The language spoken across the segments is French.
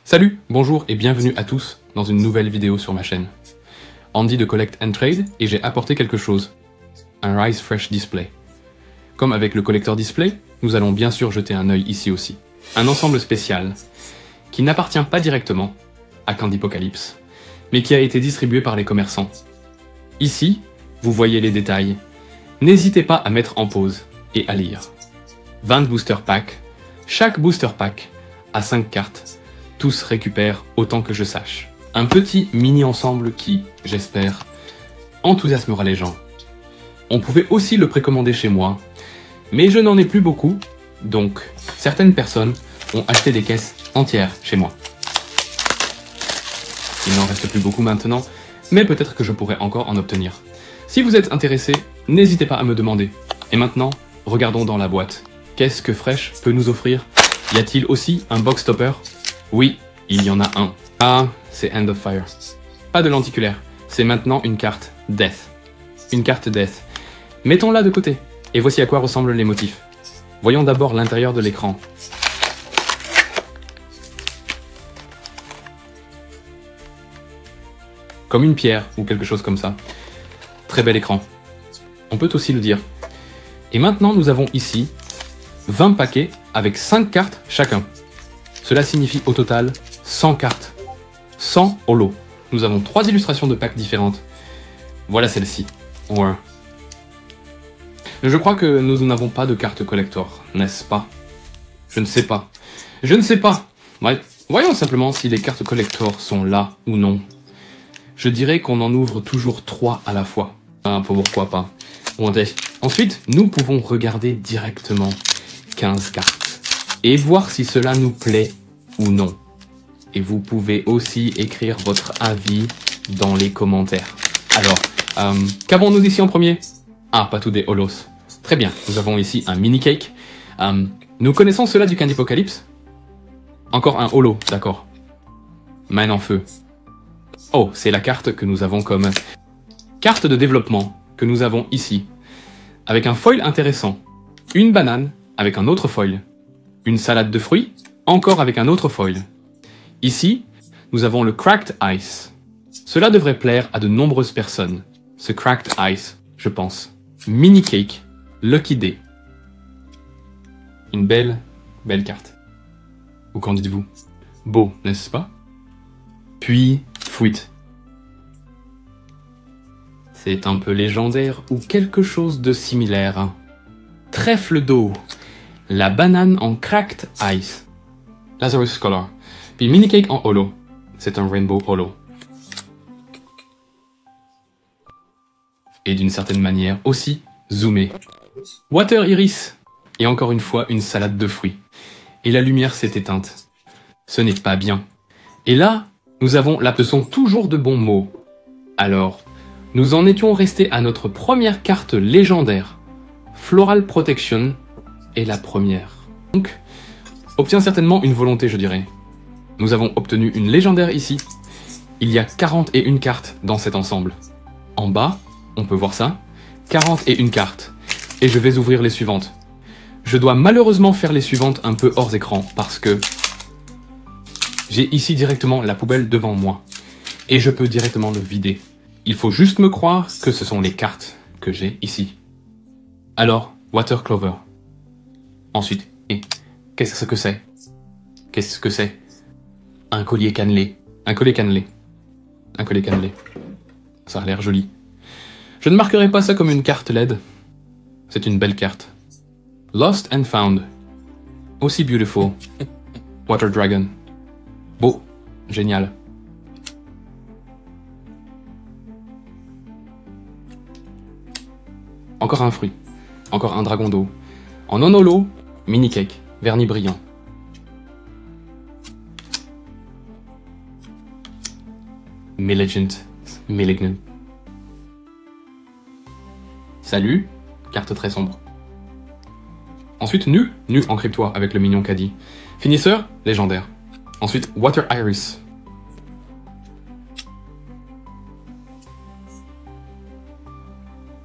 Salut, bonjour et bienvenue à tous dans une nouvelle vidéo sur ma chaîne. Andy de Collect and Trade et j'ai apporté quelque chose, un Rise Fresh Display. Comme avec le collector display, nous allons bien sûr jeter un œil ici aussi. Un ensemble spécial qui n'appartient pas directement à Candypocalypse, mais qui a été distribué par les commerçants. Ici, vous voyez les détails. N'hésitez pas à mettre en pause et à lire. 20 booster packs, chaque booster pack a 5 cartes. Tous récupèrent autant que je sache. Un petit mini-ensemble qui, j'espère, enthousiasmera les gens. On pouvait aussi le précommander chez moi, mais je n'en ai plus beaucoup, donc certaines personnes ont acheté des caisses entières chez moi. Il n'en reste plus beaucoup maintenant, mais peut-être que je pourrais encore en obtenir. Si vous êtes intéressé, n'hésitez pas à me demander. Et maintenant, regardons dans la boîte. Qu'est-ce que Fresh peut nous offrir? Y a-t-il aussi un box stopper? Oui, il y en a un. Ah, c'est End of Fire. Pas de lenticulaire, c'est maintenant une carte Death. Une carte Death. Mettons-la de côté, et voici à quoi ressemblent les motifs. Voyons d'abord l'intérieur de l'écran. Comme une pierre, ou quelque chose comme ça. Très bel écran. On peut aussi le dire. Et maintenant, nous avons ici 20 paquets avec 5 cartes chacun. Cela signifie au total 100 cartes. 100 holos. Nous avons 3 illustrations de packs différentes. Voilà celle-ci. Ouais. Je crois que nous n'avons pas de carte collector, n'est-ce pas? Je ne sais pas. Je ne sais pas. Ouais. Voyons simplement si les cartes collector sont là ou non. Je dirais qu'on en ouvre toujours 3 à la fois. Ah, pourquoi pas. Ensuite, nous pouvons regarder directement 15 cartes et voir si cela nous plaît ou non. Et vous pouvez aussi écrire votre avis dans les commentaires. Alors, qu'avons-nous ici en premier? Ah, pas tous des holos. Très bien, nous avons ici un mini cake. Nous connaissons cela du Candypocalypse? Encore un holo, d'accord. Man en feu. Oh, c'est la carte que nous avons comme carte de développement que nous avons ici. Avec un foil intéressant. Une banane avec un autre foil. Une salade de fruits, encore avec un autre foil. Ici, nous avons le Cracked Ice. Cela devrait plaire à de nombreuses personnes. Ce Cracked Ice, je pense. Mini Cake, Lucky Day. Une belle carte. Ou qu'en dites-vous? Beau, n'est-ce pas? Puis, Fruit. C'est un peu légendaire ou quelque chose de similaire. Trèfle d'eau. La banane en Cracked Ice. Lazarus Color. Puis Mini Cake en holo. C'est un Rainbow Holo. Et d'une certaine manière aussi zoomé. Water Iris. Et encore une fois une salade de fruits. Et la lumière s'est éteinte. Ce n'est pas bien. Et là, nous avons là, ce sont toujours de bons mots. Alors, nous en étions restés à notre première carte légendaire. Floral Protection est la première. Donc, obtient certainement une volonté, je dirais. Nous avons obtenu une légendaire ici. Il y a 41 cartes dans cet ensemble. En bas, on peut voir ça. 41 cartes. Et je vais ouvrir les suivantes. Je dois malheureusement faire les suivantes un peu hors écran parce que j'ai ici directement la poubelle devant moi. Et je peux directement le vider. Il faut juste me croire que ce sont les cartes que j'ai ici. Alors, Water Clover. Ensuite, qu'est-ce que c'est? Qu'est-ce que c'est? Un collier cannelé. Un collier cannelé. Un collier cannelé. Ça a l'air joli. Je ne marquerai pas ça comme une carte LED. C'est une belle carte. Lost and Found. Aussi beautiful. Water Dragon. Beau. Génial. Encore un fruit. Encore un dragon d'eau. En non-holo, mini cake, vernis brillant. Malignant. Salut, carte très sombre. Ensuite, nu en cryptois avec le mignon caddie. Finisseur, légendaire. Ensuite, Water Iris.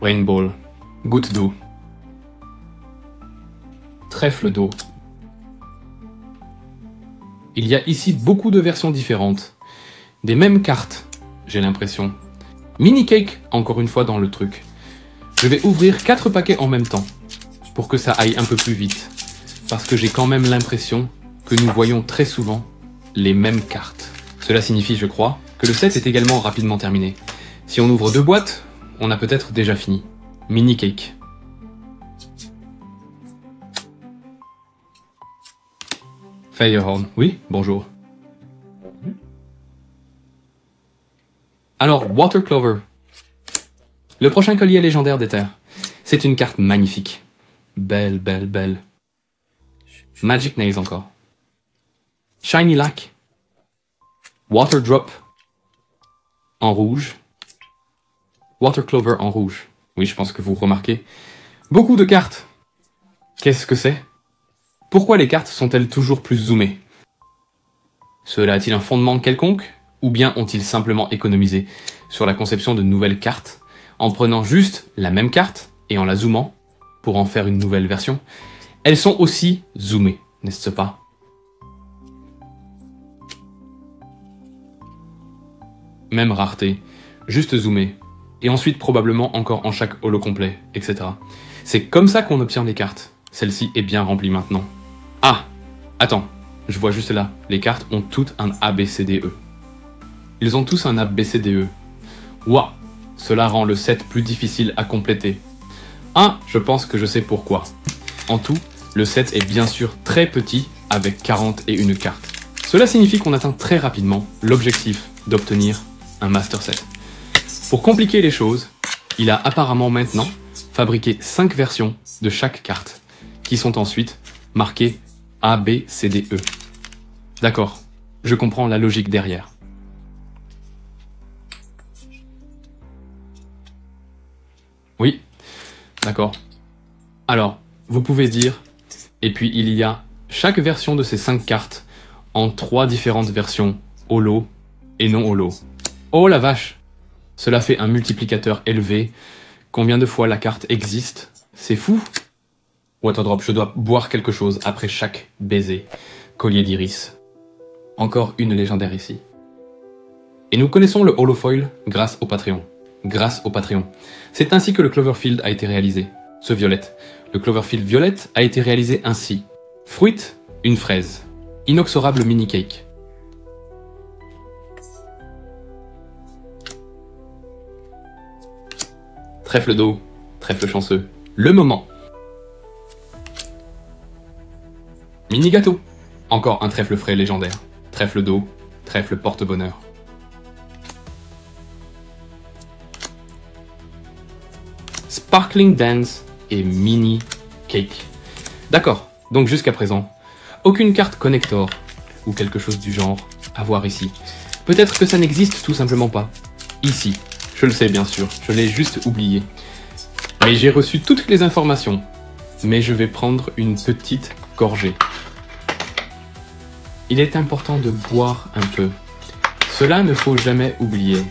Rainbow, goutte d'eau. Trèfle d'eau. il y a ici beaucoup de versions différentes. Des mêmes cartes, j'ai l'impression. Mini cake, encore une fois dans le truc. Je vais ouvrir 4 paquets en même temps, pour que ça aille un peu plus vite. Parce que j'ai quand même l'impression que nous voyons très souvent les mêmes cartes. Cela signifie, je crois, que le set est également rapidement terminé. Si on ouvre 2 boîtes, on a peut-être déjà fini. Mini cake. Firehorn, oui, bonjour. Alors, Water Clover. Le prochain collier légendaire des terres. C'est une carte magnifique. Belle, belle, belle. Magic Nails encore. Shiny Lac. Water Drop. En rouge. Water Clover en rouge. Oui, je pense que vous remarquez. Beaucoup de cartes. Qu'est-ce que c'est? Pourquoi les cartes sont-elles toujours plus zoomées? Cela a-t-il un fondement quelconque? Ou bien ont-ils simplement économisé sur la conception de nouvelles cartes, en prenant juste la même carte et en la zoomant, pour en faire une nouvelle version? Elles sont aussi zoomées, n'est-ce pas? Même rareté, juste zoomé, et ensuite probablement encore en chaque holo complet, etc. C'est comme ça qu'on obtient les cartes. Celle-ci est bien remplie maintenant. Ah, attends, je vois juste là, les cartes ont toutes un ABCDE. Ils ont tous un ABCDE. Ouah, cela rend le set plus difficile à compléter. Ah, je pense que je sais pourquoi. En tout, le set est bien sûr très petit avec 41 cartes. Cela signifie qu'on atteint très rapidement l'objectif d'obtenir un master set. Pour compliquer les choses, il a apparemment maintenant fabriqué 5 versions de chaque carte, qui sont ensuite marquées ABCDE. D'accord, je comprends la logique derrière. Oui, d'accord. Alors, vous pouvez dire, et puis il y a chaque version de ces 5 cartes en 3 différentes versions holo et non holo. Oh la vache! Cela fait un multiplicateur élevé. Combien de fois la carte existe? C'est fou! Waterdrop, je dois boire quelque chose après chaque baiser. Collier d'iris. Encore une légendaire ici. Et nous connaissons le holofoil grâce au Patreon. Grâce au Patreon. C'est ainsi que le Cloverfield a été réalisé. Ce violette. Le Cloverfield violette a été réalisé ainsi. Fruit, une fraise. Inoxorable mini cake. Trèfle d'eau, trèfle chanceux. Le moment. Mini gâteau. Encore un trèfle frais légendaire. Trèfle d'eau, trèfle porte-bonheur. Sparkling Dance et Mini Cake. D'accord, donc jusqu'à présent, aucune carte connector ou quelque chose du genre à voir ici. Peut-être que ça n'existe tout simplement pas. Ici, je le sais bien sûr, je l'ai juste oublié. Mais j'ai reçu toutes les informations. Mais je vais prendre une petite gorgée. Il est important de boire un peu. Cela ne faut jamais oublier.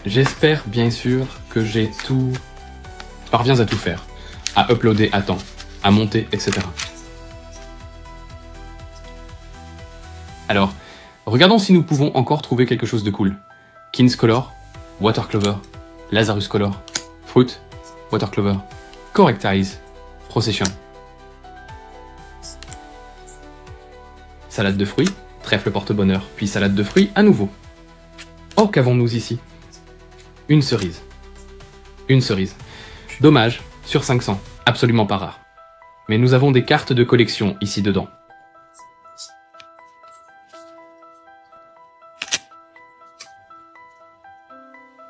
J'espère bien sûr que j'ai tout... parviens à tout faire. À uploader à temps, à monter, etc. Alors, regardons si nous pouvons encore trouver quelque chose de cool. King's Color, Water Clover, Lazarus Color, Fruit, Water Clover, Correctize, Procession. Salade de fruits, trèfle porte-bonheur, puis salade de fruits à nouveau. Oh, qu'avons-nous ici? Une cerise. Une cerise. Dommage, sur 500, absolument pas rare. Mais nous avons des cartes de collection ici dedans.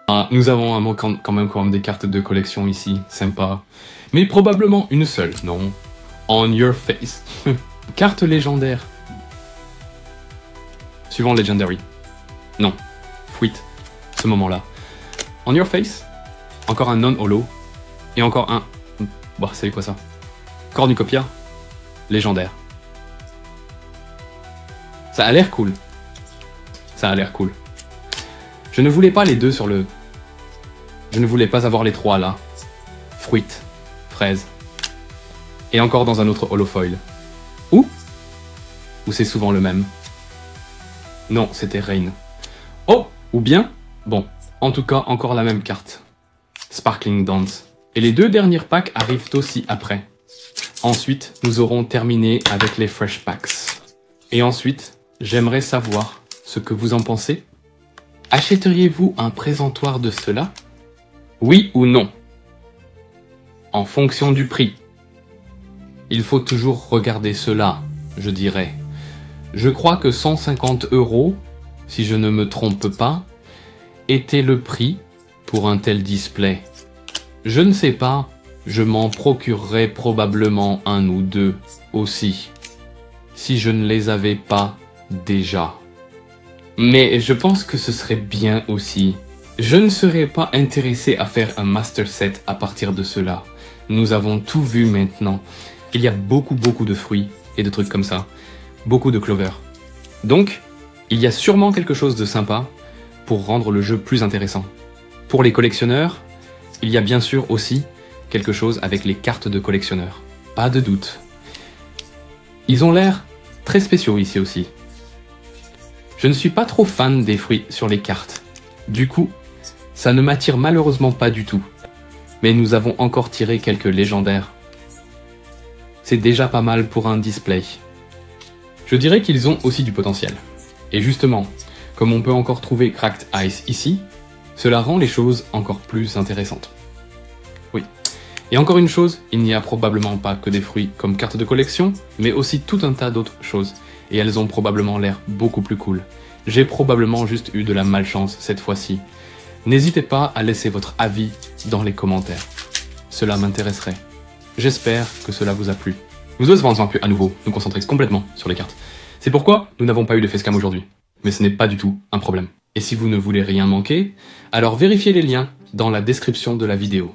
Ah, nous avons quand même des cartes de collection ici, sympa. Mais probablement une seule, non? On your face. Carte légendaire. Suivant Legendary. Non. Fruit. Ce moment-là. On your face. Encore un non-holo. Et encore un... Bon, c'est quoi ça? Cornucopia. Légendaire. Ça a l'air cool. Ça a l'air cool. Je ne voulais pas les deux sur le... Je ne voulais pas avoir les trois là. Fruit. Fraise. Et encore dans un autre holofoil. Ou c'est souvent le même. Non, c'était Rain. Oh, ou bien, bon, en tout cas, encore la même carte. Sparkling Dance. Et les 2 derniers packs arrivent aussi après. Ensuite, nous aurons terminé avec les Fresh Packs. Et ensuite, j'aimerais savoir ce que vous en pensez. Achèteriez-vous un présentoir de cela? Oui ou non? En fonction du prix. Il faut toujours regarder cela, je dirais. Je crois que 150 €, si je ne me trompe pas, était le prix pour un tel display. Je ne sais pas, je m'en procurerais probablement un ou 2 aussi, si je ne les avais pas déjà. Mais je pense que ce serait bien aussi. Je ne serais pas intéressé à faire un master set à partir de cela. Nous avons tout vu maintenant. Il y a beaucoup de fruits et de trucs comme ça. Beaucoup de clover. Donc, il y a sûrement quelque chose de sympa pour rendre le jeu plus intéressant. Pour les collectionneurs, il y a bien sûr aussi quelque chose avec les cartes de collectionneurs. Pas de doute. Ils ont l'air très spéciaux ici aussi. Je ne suis pas trop fan des fruits sur les cartes. Du coup, ça ne m'attire malheureusement pas du tout. Mais nous avons encore tiré quelques légendaires. C'est déjà pas mal pour un display. Je dirais qu'ils ont aussi du potentiel. Et justement, comme on peut encore trouver Cracked Ice ici, cela rend les choses encore plus intéressantes. Oui. Et encore une chose, il n'y a probablement pas que des fruits comme carte de collection, mais aussi tout un tas d'autres choses. Et elles ont probablement l'air beaucoup plus cool. J'ai probablement juste eu de la malchance cette fois-ci. N'hésitez pas à laisser votre avis dans les commentaires. Cela m'intéresserait. J'espère que cela vous a plu. Nous avons pu à nouveau nous concentrer complètement sur les cartes. C'est pourquoi nous n'avons pas eu de facecam aujourd'hui. Mais ce n'est pas du tout un problème. Et si vous ne voulez rien manquer, alors vérifiez les liens dans la description de la vidéo.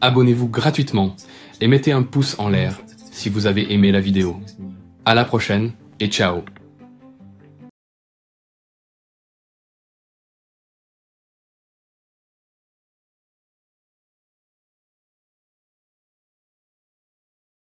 Abonnez-vous gratuitement et mettez un pouce en l'air si vous avez aimé la vidéo. À la prochaine et ciao!